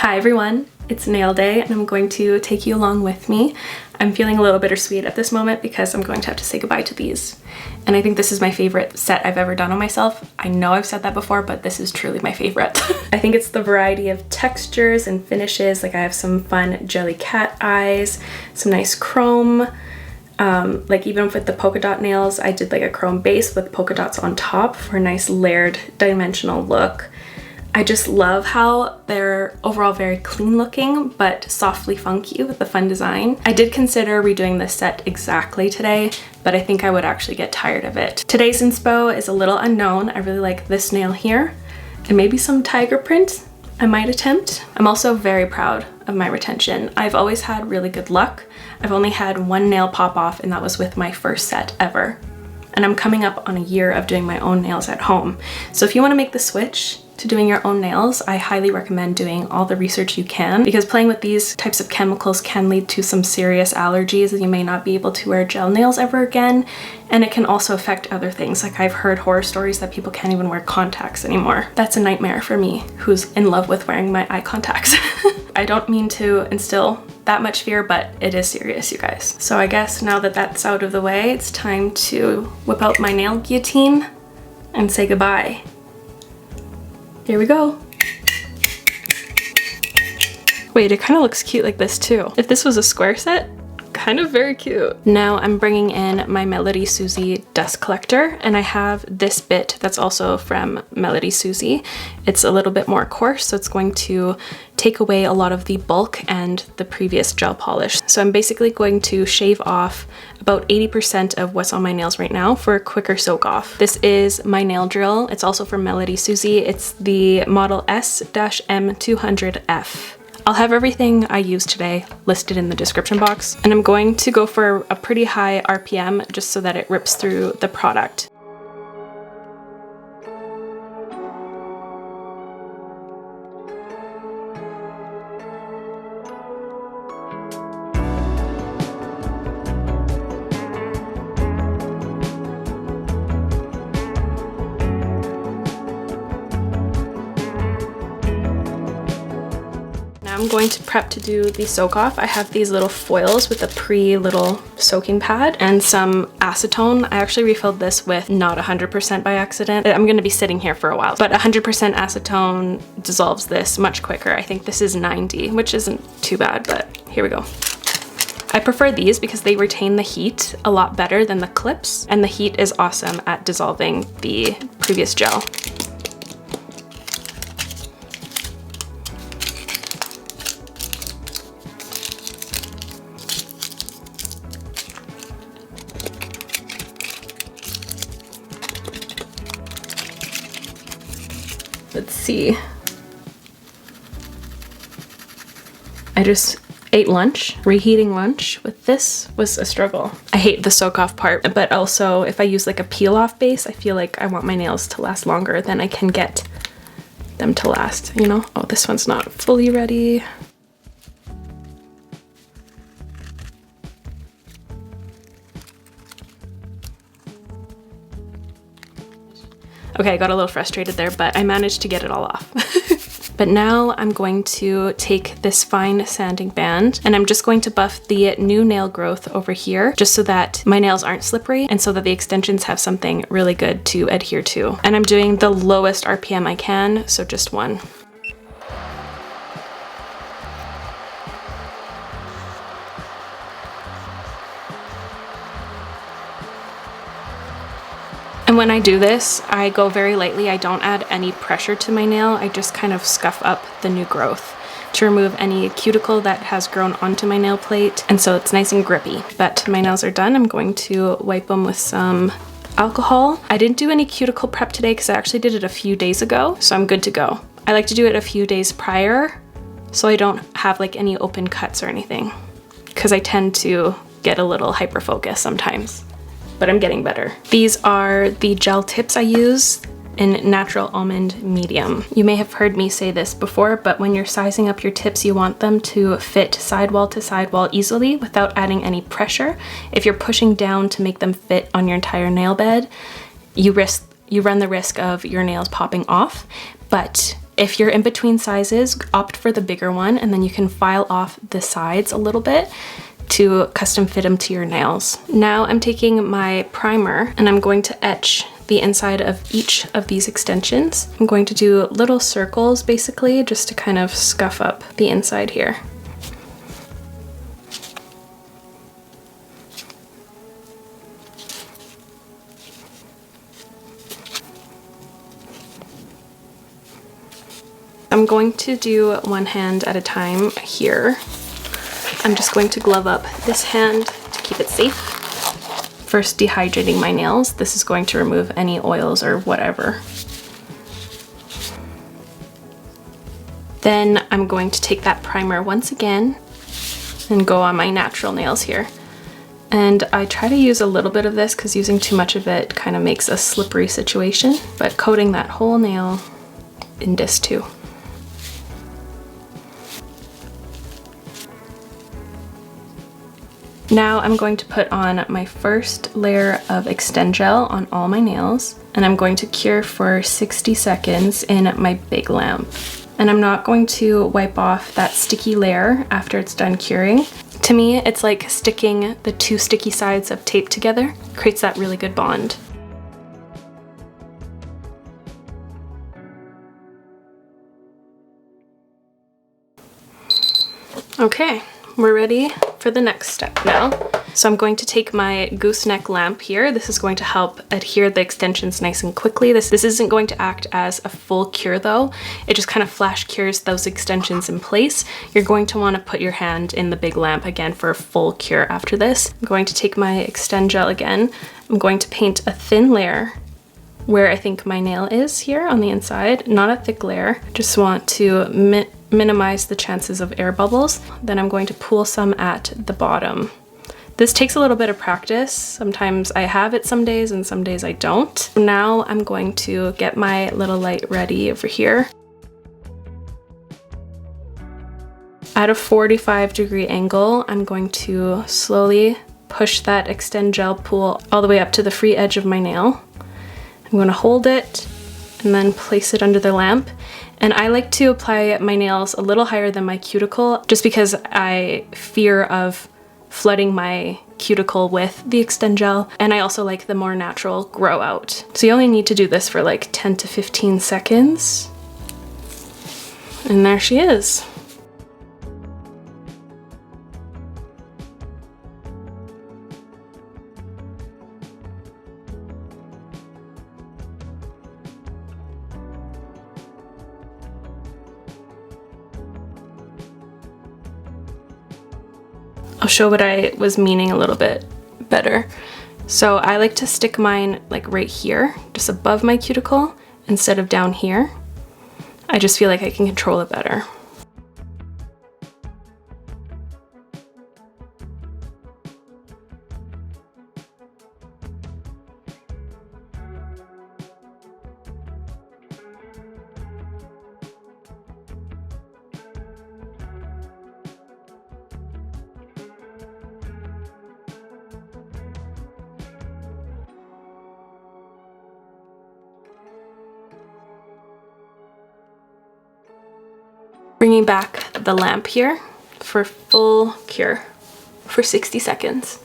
Hi everyone, it's nail day and I'm going to take you along with me. I'm feeling a little bittersweet at this moment because I'm going to have to say goodbye to these. And I think this is my favorite set I've ever done on myself. I know I've said that before, but this is truly my favorite. I think it's the variety of textures and finishes. Like I have some fun jelly cat eyes, some nice chrome. Like even with the polka dot nails, I did like a chrome base with polka dots on top for a nice layered dimensional look. I just love how they're overall very clean looking, but softly funky with the fun design. I did consider redoing this set exactly today, but I think I would actually get tired of it. Today's inspo is a little unknown. I really like this nail here and maybe some tiger print I might attempt. I'm also very proud of my retention. I've always had really good luck. I've only had one nail pop off and that was with my first set ever. And I'm coming up on a year of doing my own nails at home. So if you want to make the switch to doing your own nails, I highly recommend doing all the research you can, because playing with these types of chemicals can lead to some serious allergies. You may not be able to wear gel nails ever again, and it can also affect other things. Like I've heard horror stories that people can't even wear contacts anymore. That's a nightmare for me, who's in love with wearing my eye contacts. I don't mean to instill that much fear, but it is serious, you guys. So I guess now that that's out of the way, it's time to whip out my nail guillotine and say goodbye. Here we go. Wait, it kind of looks cute like this too. If this was a square set, kind of very cute. Now I'm bringing in my Melody Susie dust collector, and I have this bit that's also from Melody Susie. It's a little bit more coarse, so it's going to take away a lot of the bulk and the previous gel polish. So I'm basically going to shave off about 80% of what's on my nails right now for a quicker soak off. This is my nail drill. It's also from Melody Susie. It's the model S-M200F. I'll have everything I used today listed in the description box, and I'm going to go for a pretty high RPM just so that it rips through the product. I'm going to prep to do the soak off. I have these little foils with a little soaking pad and some acetone. I actually refilled this with not 100% by accident. I'm going to be sitting here for a while, but 100% acetone dissolves this much quicker. I think this is 90, which isn't too bad, but here we go. I prefer these because they retain the heat a lot better than the clips, and the heat is awesome at dissolving the previous gel. Let's see. I just ate lunch. Reheating lunch with this was a struggle. I hate the soak off part, but also if I use like a peel off base, I feel like I want my nails to last longer than I can get them to last, you know? Oh, this one's not fully ready. Okay, I got a little frustrated there, but I managed to get it all off. But now I'm going to take this fine sanding band and I'm just going to buff the new nail growth over here just so that my nails aren't slippery and so that the extensions have something really good to adhere to. And I'm doing the lowest RPM I can, so just one. And when I do this, I go very lightly. I don't add any pressure to my nail. I just kind of scuff up the new growth to remove any cuticle that has grown onto my nail plate. And so it's nice and grippy. But my nails are done. I'm going to wipe them with some alcohol. I didn't do any cuticle prep today because I actually did it a few days ago, so I'm good to go. I like to do it a few days prior so I don't have like any open cuts or anything, because I tend to get a little hyper focused sometimes. But I'm getting better. These are the gel tips I use in natural almond medium. You may have heard me say this before, but when you're sizing up your tips, you want them to fit sidewall to sidewall easily without adding any pressure. If you're pushing down to make them fit on your entire nail bed, you run the risk of your nails popping off. But If you're in between sizes, opt for the bigger one, and then you can file off the sides a little bit to custom fit them to your nails. Now I'm taking my primer and I'm going to etch the inside of each of these extensions. I'm going to do little circles basically just to kind of scuff up the inside here. I'm going to do one hand at a time here. I'm just going to glove up this hand to keep it safe. First, dehydrating my nails. This is going to remove any oils or whatever. Then I'm going to take that primer once again and go on my natural nails here. And I try to use a little bit of this because using too much of it kind of makes a slippery situation, but coating that whole nail in this too. Now I'm going to put on my first layer of Extend Gel on all my nails, and I'm going to cure for 60 seconds in my big lamp. And I'm not going to wipe off that sticky layer after it's done curing. To me, it's like sticking the two sticky sides of tape together. Creates that really good bond. Okay, we're ready for the next step now. So I'm going to take my gooseneck lamp here. This is going to help adhere the extensions nice and quickly. This isn't going to act as a full cure though. It just kind of flash cures those extensions in place. You're going to want to put your hand in the big lamp again for a full cure after this. I'm going to take my Extend Gel again. I'm going to paint a thin layer where I think my nail is here on the inside, not a thick layer. Just want to minimize the chances of air bubbles. Then I'm going to pool some at the bottom. This takes a little bit of practice. Sometimes I have it some days and some days I don't. Now I'm going to get my little light ready over here. At a 45-degree angle, I'm going to slowly push that Extend Gel pool all the way up to the free edge of my nail. I'm going to hold it and then place it under the lamp. And I like to apply my nails a little higher than my cuticle just because I fear of flooding my cuticle with the Extend Gel, and I also like the more natural grow out. So you only need to do this for like 10 to 15 seconds. And there she is. I'll show what I was meaning a little bit better. So I like to stick mine like right here, just above my cuticle instead of down here. I just feel like I can control it better. Bringing back the lamp here for full cure for 60 seconds.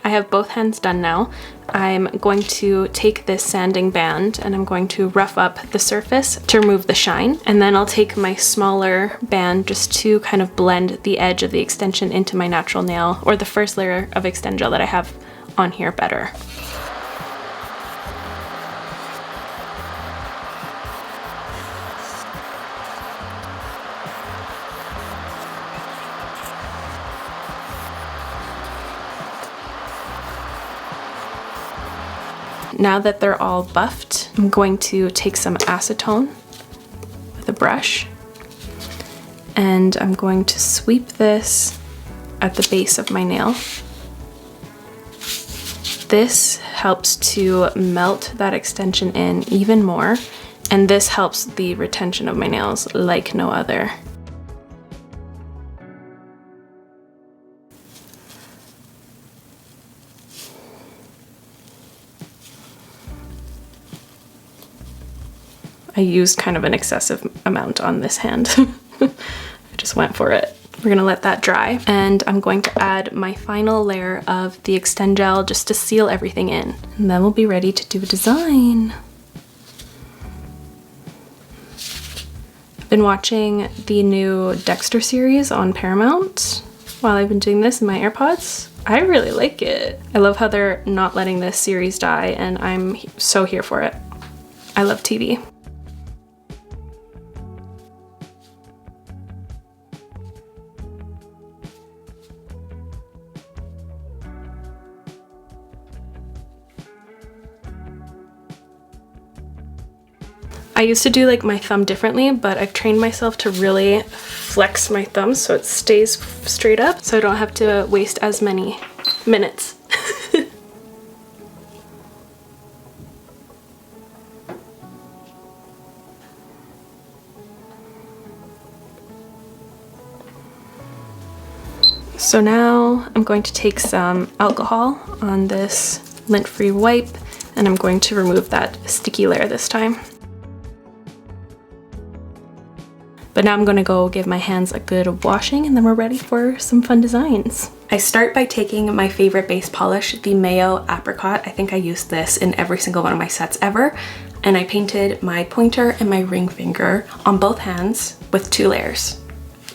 I have both hands done now. I'm going to take this sanding band and I'm going to rough up the surface to remove the shine. And then I'll take my smaller band just to kind of blend the edge of the extension into my natural nail, or the first layer of Extend Gel that I have on here better. Now that they're all buffed, I'm going to take some acetone with a brush, and I'm going to sweep this at the base of my nail. This helps to melt that extension in even more, and this helps the retention of my nails like no other. I used kind of an excessive amount on this hand. I just went for it. We're gonna let that dry, and I'm going to add my final layer of the Extend Gel just to seal everything in, and then we'll be ready to do a design. I've been watching the new Dexter series on Paramount while I've been doing this in my AirPods. I really like it. I love how they're not letting this series die, and I'm so here for it. I love TV. I used to do like my thumb differently, but I've trained myself to really flex my thumb so it stays straight up, so I don't have to waste as many minutes. So now I'm going to take some alcohol on this lint-free wipe, and I'm going to remove that sticky layer this time. But now I'm gonna go give my hands a good washing, and then we're ready for some fun designs. I start by taking my favorite base polish, the Mayo Apricot. I think I used this in every single one of my sets ever. And I painted my pointer and my ring finger on both hands with 2 layers.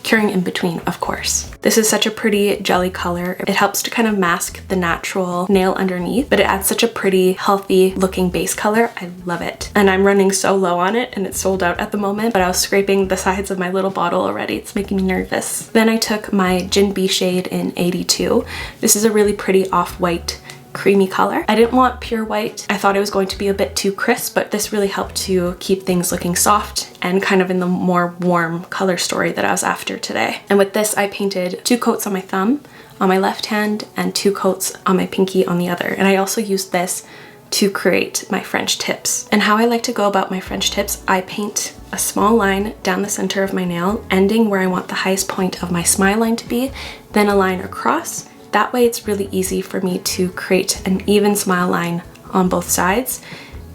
Curing in between, of course. This is such a pretty jelly color. It helps to kind of mask the natural nail underneath, but it adds such a pretty, healthy looking base color. I love it. And I'm running so low on it, and it's sold out at the moment, but I was scraping the sides of my little bottle already. It's making me nervous. Then I took my Gin B shade in 82. This is a really pretty off-white creamy color. I didn't want pure white. I thought it was going to be a bit too crisp, but this really helped to keep things looking soft and kind of in the more warm color story that I was after today. And with this, I painted 2 coats on my thumb on my left hand and 2 coats on my pinky on the other. And I also used this to create my French tips. And how I like to go about my French tips, I paint a small line down the center of my nail, ending where I want the highest point of my smile line to be, then a line across. That way it's really easy for me to create an even smile line on both sides.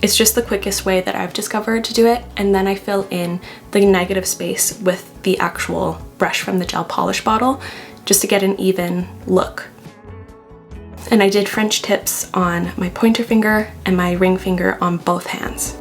It's just the quickest way that I've discovered to do it, and then I fill in the negative space with the actual brush from the gel polish bottle just to get an even look. And I did French tips on my pointer finger and my ring finger on both hands.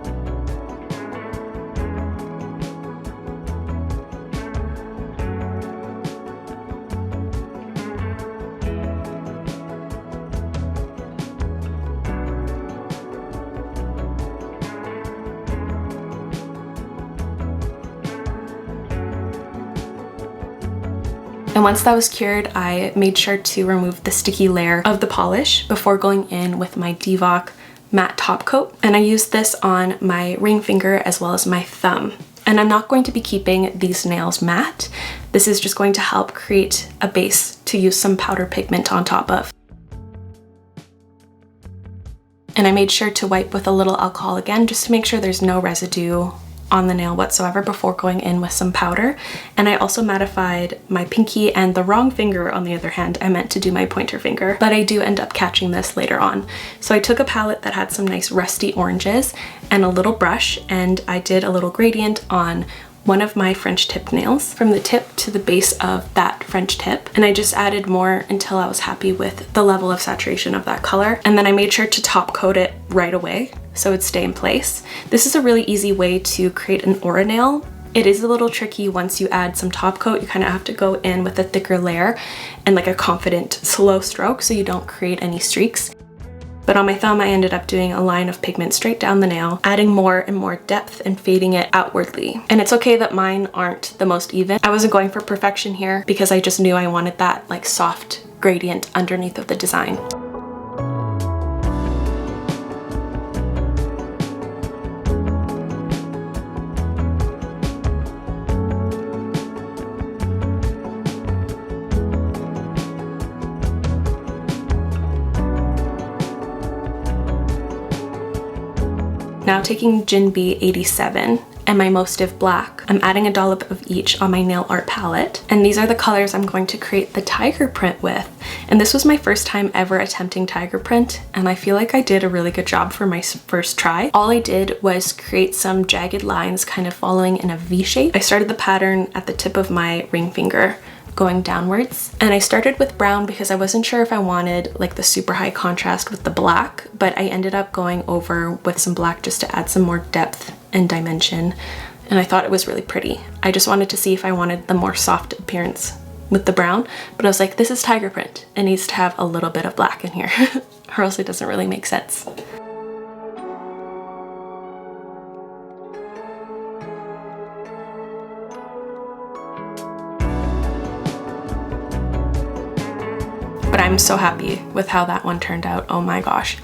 And once that was cured, I made sure to remove the sticky layer of the polish before going in with my Divock matte top coat. And I used this on my ring finger as well as my thumb. And I'm not going to be keeping these nails matte. This is just going to help create a base to use some powder pigment on top of. And I made sure to wipe with a little alcohol again, just to make sure there's no residue on the nail whatsoever before going in with some powder. And I also mattified my pinky and the wrong finger on the other hand. I meant to do my pointer finger, but I do end up catching this later on. So I took a palette that had some nice rusty oranges and a little brush, and I did a little gradient on one of my French tip nails from the tip to the base of that French tip. And I just added more until I was happy with the level of saturation of that color. And then I made sure to top coat it right away so it'd stay in place. This is a really easy way to create an aura nail. It is a little tricky once you add some top coat. You kind of have to go in with a thicker layer and like a confident slow stroke so you don't create any streaks. But on my thumb, I ended up doing a line of pigment straight down the nail, adding more and more depth and fading it outwardly. And it's okay that mine aren't the most even. I wasn't going for perfection here because I just knew I wanted that like soft gradient underneath of the design. Now taking Gin B 87, and my Mauve black. I'm adding a dollop of each on my nail art palette, and these are the colors I'm going to create the tiger print with. And this was my first time ever attempting tiger print, and I feel like I did a really good job for my first try. All I did was create some jagged lines kind of following in a V shape. I started the pattern at the tip of my ring finger, going downwards, and I started with brown because I wasn't sure if I wanted like the super high contrast with the black, but I ended up going over with some black just to add some more depth and dimension, and I thought it was really pretty. I just wanted to see if I wanted the more soft appearance with the brown, but I was like, this is tiger print, it needs to have a little bit of black in here or else it doesn't really make sense. But I'm so happy with how that one turned out, oh my gosh.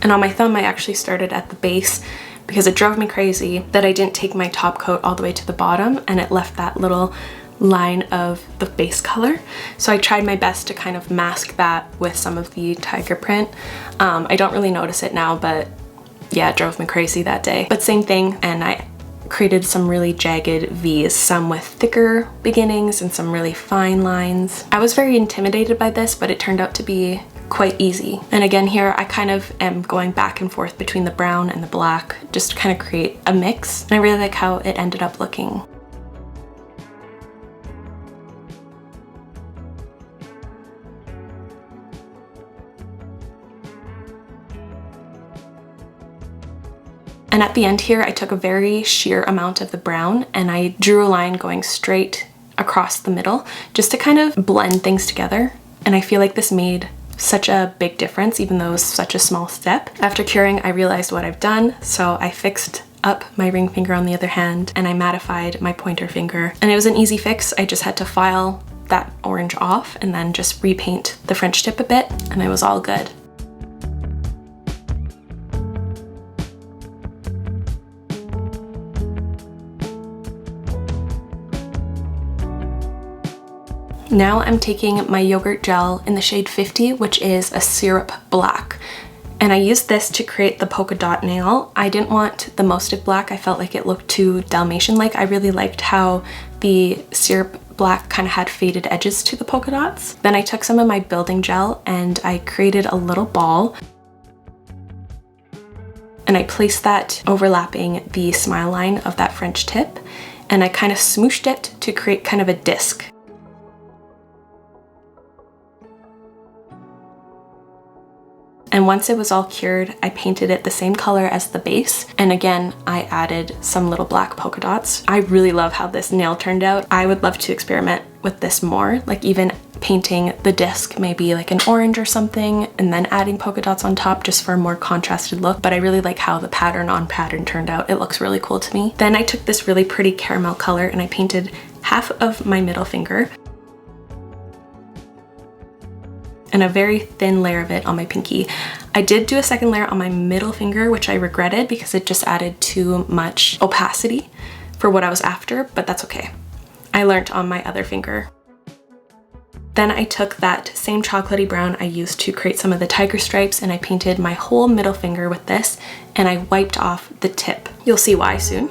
And on my thumb I actually started at the base because it drove me crazy that I didn't take my top coat all the way to the bottom and it left that little line of the base color. So I tried my best to kind of mask that with some of the tiger print. I don't really notice it now, but yeah, it drove me crazy that day. But same thing, and I created some really jagged V's, some with thicker beginnings and some really fine lines. I was very intimidated by this, but it turned out to be quite easy. And again, here I kind of am going back and forth between the brown and the black just to kind of create a mix. And I really like how it ended up looking. And at the end here, I took a very sheer amount of the brown and I drew a line going straight across the middle just to kind of blend things together. And I feel like this made such a big difference, even though it was such a small step. After curing, I realized what I've done, so I fixed up my ring finger on the other hand and I mattified my pointer finger. And it was an easy fix. I just had to file that orange off and then just repaint the French tip a bit, and it was all good. Now I'm taking my yogurt gel in the shade 50, which is a syrup black. And I used this to create the polka dot nail. I didn't want the Mauve black. I felt like it looked too Dalmatian-like. I really liked how the syrup black kind of had faded edges to the polka dots. Then I took some of my building gel and I created a little ball. And I placed that overlapping the smile line of that French tip. And I kind of smooshed it to create kind of a disc. And once it was all cured, I painted it the same color as the base. And again, I added some little black polka dots. I really love how this nail turned out. I would love to experiment with this more, like even painting the disc maybe like an orange or something, and then adding polka dots on top just for a more contrasted look. But I really like how the pattern on pattern turned out. It looks really cool to me. Then I took this really pretty caramel color and I painted half of my middle finger and a very thin layer of it on my pinky. I did do a second layer on my middle finger, which I regretted because it just added too much opacity for what I was after, but that's okay. I learned on my other finger. Then I took that same chocolatey brown I used to create some of the tiger stripes and I painted my whole middle finger with this and I wiped off the tip. You'll see why soon.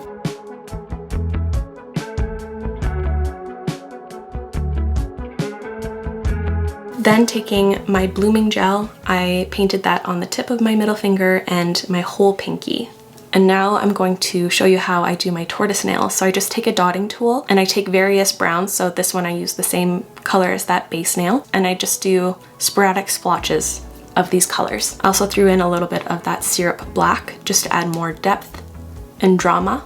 Then taking my blooming gel, I painted that on the tip of my middle finger and my whole pinky. And now I'm going to show you how I do my tortoise nail. So I just take a dotting tool and I take various browns. So this one I use the same color as that base nail. And I just do sporadic splotches of these colors. I also threw in a little bit of that syrup black just to add more depth and drama.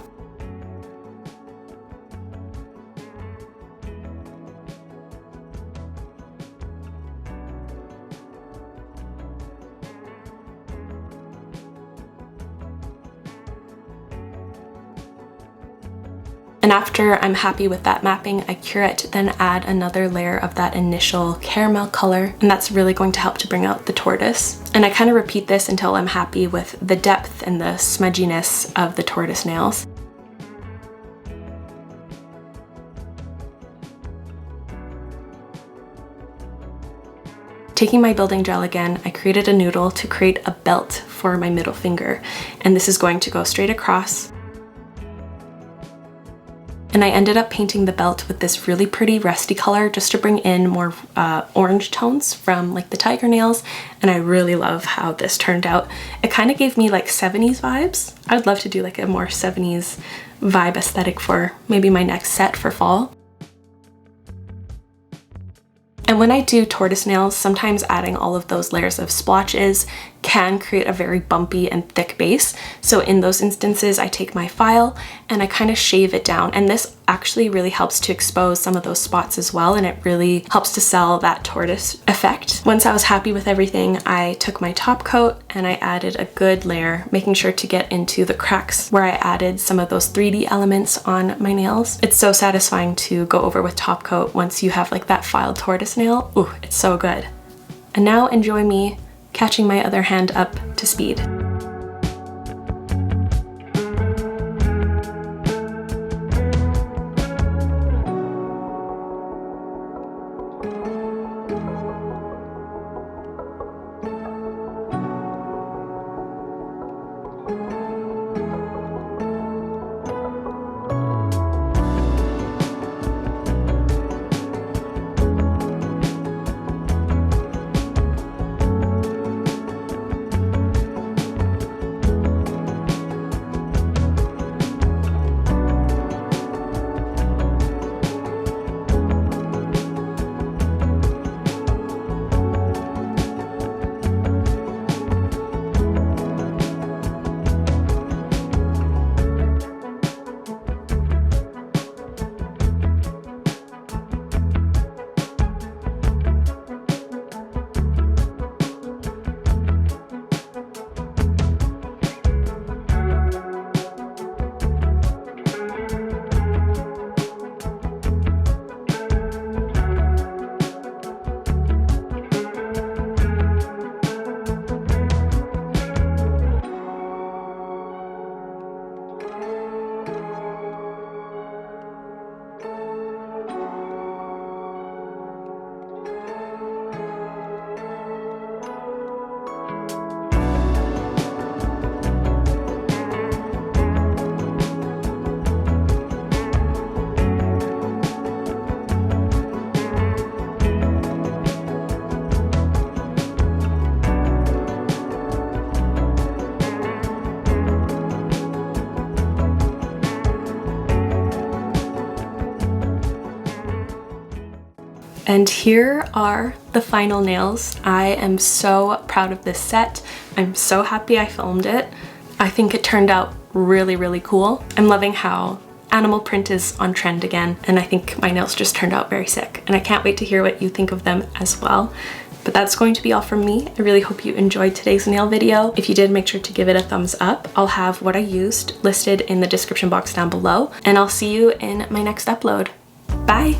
And after I'm happy with that mapping, I cure it, then add another layer of that initial caramel color, and that's really going to help to bring out the tortoise. And I kind of repeat this until I'm happy with the depth and the smudginess of the tortoise nails. Taking my building gel again, I created a noodle to create a belt for my middle finger, and this is going to go straight across. And I ended up painting the belt with this really pretty rusty color just to bring in more orange tones from like the tiger nails, and I really love how this turned out. It kind of gave me like 70s vibes. I would love to do like a more 70s vibe aesthetic for maybe my next set for fall. And when I do tortoise nails, sometimes adding all of those layers of splotches can create a very bumpy and thick base. So in those instances, I take my file and I kind of shave it down. And this actually really helps to expose some of those spots as well. And it really helps to sell that tortoise effect. Once I was happy with everything, I took my top coat and I added a good layer, making sure to get into the cracks where I added some of those 3D elements on my nails. It's so satisfying to go over with top coat once you have like that filed tortoise nail. Ooh, it's so good. And now enjoy me catching my other hand up to speed. And here are the final nails. I am so proud of this set. I'm so happy I filmed it. I think it turned out really, really cool. I'm loving how animal print is on trend again, and I think my nails just turned out very sick. And I can't wait to hear what you think of them as well. But that's going to be all from me. I really hope you enjoyed today's nail video. If you did, make sure to give it a thumbs up. I'll have what I used listed in the description box down below, and I'll see you in my next upload. Bye!